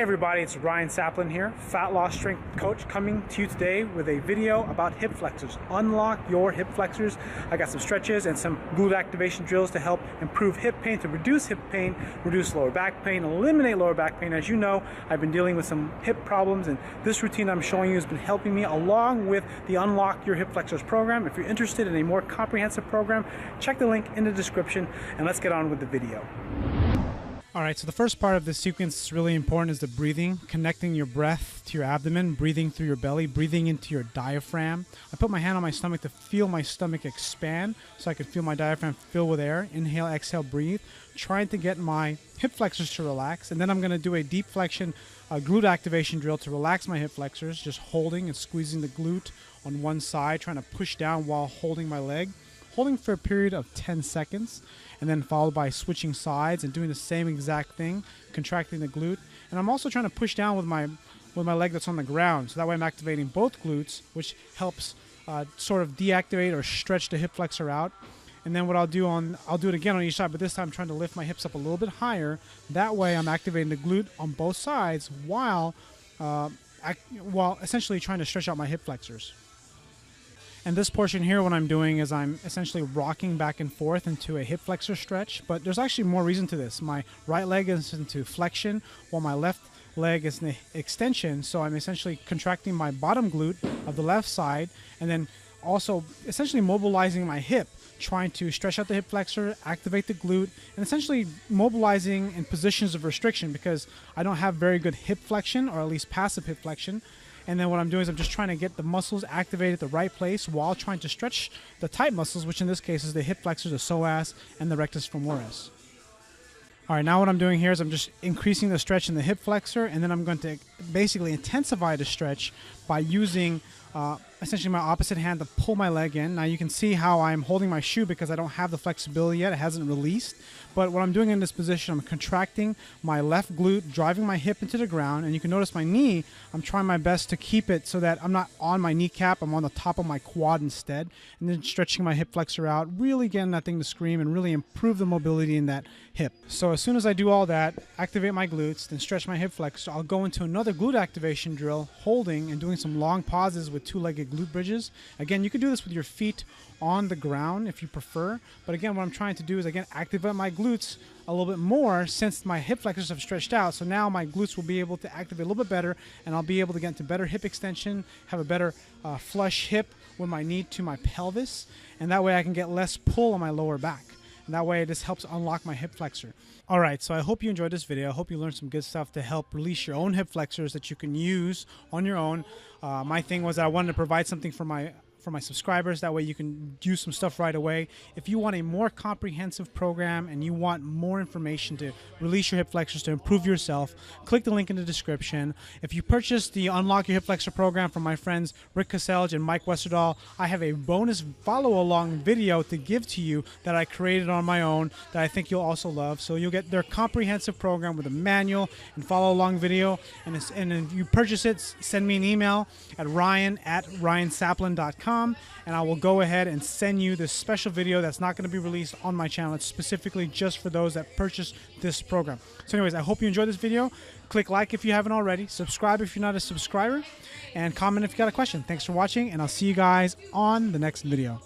everybody, it's Ryan Saplin here, Fat Loss Strength Coach, coming to you today with a video about hip flexors. Unlock your hip flexors. I got some stretches and some glute activation drills to help improve hip pain, to reduce hip pain, reduce lower back pain, eliminate lower back pain. As you know, I've been dealing with some hip problems, and this routine I'm showing you has been helping me, along with the Unlock Your Hip Flexors program. If you're interested in a more comprehensive program, check the link in the description, and let's get on with the video. Alright, so the first part of this sequence is really important, is the breathing, connecting your breath to your abdomen, breathing through your belly, breathing into your diaphragm. I put my hand on my stomach to feel my stomach expand so I can feel my diaphragm fill with air. Inhale, exhale, breathe. Trying to get my hip flexors to relax, and then I'm going to do a deep flexion glute activation drill to relax my hip flexors, just holding and squeezing the glute on one side, trying to push down while holding my leg. Holding for a period of 10 seconds, and then followed by switching sides and doing the same exact thing, contracting the glute. And I'm also trying to push down with my leg that's on the ground, so that way I'm activating both glutes, which helps sort of deactivate or stretch the hip flexor out. And then what I'll do it again on each side, but this time I'm trying to lift my hips up a little bit higher. That way I'm activating the glute on both sides while essentially trying to stretch out my hip flexors. And this portion here, what I'm doing is I'm essentially rocking back and forth into a hip flexor stretch, but there's actually more reason to this. My right leg is into flexion while my left leg is in extension, so I'm essentially contracting my bottom glute of the left side, and then also essentially mobilizing my hip, trying to stretch out the hip flexor, activate the glute, and essentially mobilizing in positions of restriction because I don't have very good hip flexion, or at least passive hip flexion. And then what I'm doing is I'm just trying to get the muscles activated at the right place while trying to stretch the tight muscles, which in this case is the hip flexors, the psoas, and the rectus femoris. All right, now what I'm doing here is I'm just increasing the stretch in the hip flexor, and then I'm going to basically intensify the stretch by using essentially my opposite hand to pull my leg in. Now you can see how I'm holding my shoe because I don't have the flexibility yet. It hasn't released. But what I'm doing in this position, I'm contracting my left glute, driving my hip into the ground, and you can notice my knee, I'm trying my best to keep it so that I'm not on my kneecap, I'm on the top of my quad instead, and then stretching my hip flexor out, really getting that thing to scream and really improve the mobility in that hip. So as soon as I do all that, activate my glutes, then stretch my hip flexor, I'll go into another glute activation drill, holding and doing some long pauses with two-legged glute bridges. Again, you can do this with your feet on the ground if you prefer, but again, what I'm trying to do is again activate my glutes a little bit more since my hip flexors have stretched out. So now my glutes will be able to activate a little bit better, and I'll be able to get into better hip extension, have a better flush hip with my knee to my pelvis, and that way I can get less pull on my lower back. And that way this helps unlock my hip flexor. Alright, so I hope you enjoyed this video. I hope you learned some good stuff to help release your own hip flexors that you can use on your own. My thing was that I wanted to provide something for my subscribers. That way you can do some stuff right away. If you want a more comprehensive program and you want more information to release your hip flexors to improve yourself, click the link in the description. If you purchase the Unlock Your Hip Flexor program from my friends Rick Caselge and Mike Westerdahl, I have a bonus follow-along video to give to you that I created on my own that I think you'll also love. So you'll get their comprehensive program with a manual and follow-along video. And if you purchase it, send me an email at ryan@ryansaplin.com. and I will go ahead and send you this special video that's not going to be released on my channel. It's specifically just for those that purchase this program. So anyways, I hope you enjoyed this video. Click like if you haven't already, subscribe if you're not a subscriber, and comment if you got a question. Thanks for watching, and I'll see you guys on the next video.